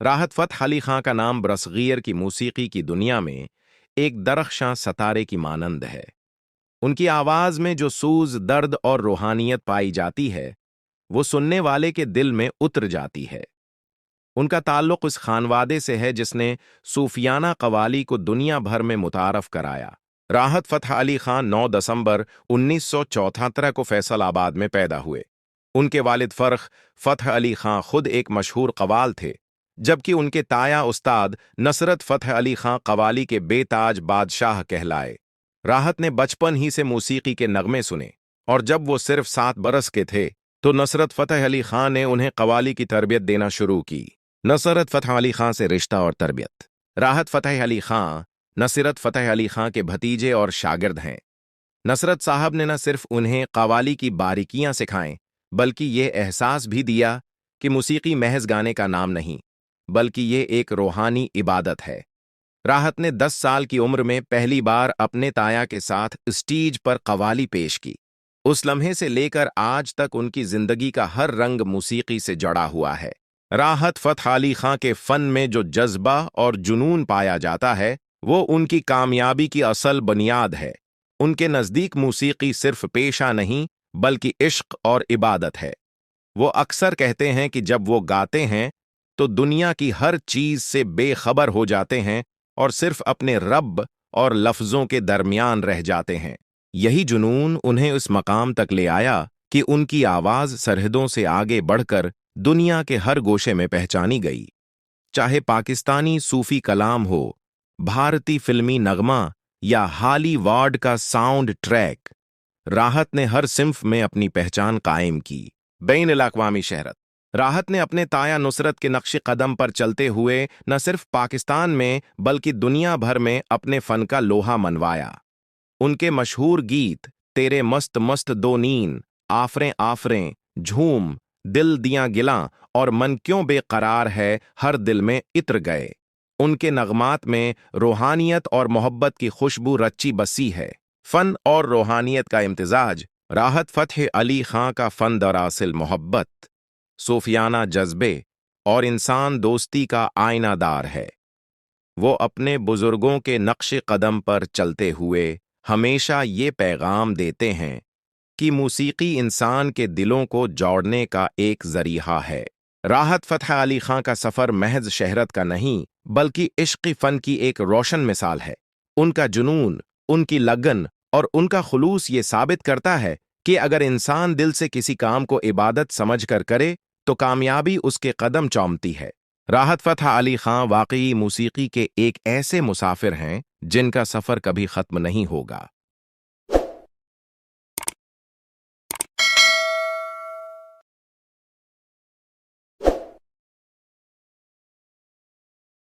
राहत फ़तह अली खां का नाम बरसग़ीर की मूसीक़ी की दुनिया में एक दरख़्शां सतारे की मानंद है। उनकी आवाज़ में जो सूज़, दर्द और रूहानियत पाई जाती है, वो सुनने वाले के दिल में उतर जाती है। उनका ताल्लुक़ उस ख़ानवादे से है जिसने सूफ़ियाना क़वाली को दुनिया भर में मुतारफ़ कराया। राहत फ़तह अली खां 9 दिसंबर 1974 को फैसलाबाद में पैदा हुए। उनके वालिद फ़र्ख फ़तह अली खां खुद एक मशहूर क़वाल थे, जबकि उनके ताया उस्ताद नसरत फ़तह अली खां क़वाली के बेताज बादशाह कहलाए। राहत ने बचपन ही से मूसीक़ी के नगमे सुने और जब वो सिर्फ 7 बरस के थे तो नसरत फ़तह अली खां ने उन्हें क़वाली की तरबियत देना शुरू की। नसरत फ़तह अली खां से रिश्ता और तरबियत। राहत फ़तह अली खां नसरत फ़तह अली खां के भतीजे और शागिर्द हैं। नसरत साहब ने न सिर्फ उन्हें क़वाली की बारीकियां सिखाएं, बल्कि ये एहसास भी दिया कि मूसीक़ी महज गाने का नाम नहीं, बल्कि ये एक रूहानी इबादत है। राहत ने 10 साल की उम्र में पहली बार अपने ताया के साथ स्टेज पर क़वाली पेश की। उस लम्हे से लेकर आज तक उनकी ज़िंदगी का हर रंग मूसीक़ी से जुड़ा हुआ है। राहत फ़तह अली खां के फ़न में जो जज्बा और जुनून पाया जाता है, वो उनकी कामयाबी की असल बुनियाद है। उनके नज़दीक मूसीक़ी सिर्फ पेशा नहीं, बल्कि इश्क और इबादत है। वो अक्सर कहते हैं कि जब वो गाते हैं तो दुनिया की हर चीज़ से बेखबर हो जाते हैं और सिर्फ अपने रब और लफ्ज़ों के दरमियान रह जाते हैं। यही जुनून उन्हें उस मकाम तक ले आया कि उनकी आवाज़ सरहदों से आगे बढ़कर दुनिया के हर गोशे में पहचानी गई। चाहे पाकिस्तानी सूफ़ी कलाम हो, भारतीय फिल्मी नगमा या हॉलीवुड का साउंड ट्रैक, राहत ने हर सिंफ में अपनी पहचान कायम की। बैन अल-अक़वामी शहरत। राहत ने अपने ताया नुसरत के नक्श कदम पर चलते हुए न सिर्फ पाकिस्तान में बल्कि दुनिया भर में अपने फ़न का लोहा मनवाया। उनके मशहूर गीत तेरे मस्त मस्त दो नीन, आफरें आफरें, झूम, दिल दियां गिलां और मन क्यों बेकरार है हर दिल में इत्र गए। उनके नगमात में रूहानियत और मोहब्बत की खुशबू रच्ची बसी है। फ़न और रूहानियत का इम्तिजाज। राहत फ़तह अली खां का फ़न दरअसल मोहब्बत, सूफियाना जज्बे और इंसान दोस्ती का आईनादार है। वो अपने बुजुर्गों के नक्श कदम पर चलते हुए हमेशा ये पैगाम देते हैं कि मूसीक़ी इंसान के दिलों को जोड़ने का एक ज़रिया है। राहत फ़तह अली खां का सफ़र महज शहरत का नहीं, बल्कि इश्क़ फ़न की एक रोशन मिसाल है। उनका जुनून, उनकी लगन और उनका खुलूस ये साबित करता है कि अगर इंसान दिल से किसी काम को इबादत समझकर करे तो कामयाबी उसके कदम चूमती है। राहत फ़तह अली खां वाकई मूसीक़ी के एक ऐसे मुसाफिर हैं जिनका सफ़र कभी ख़त्म नहीं होगा।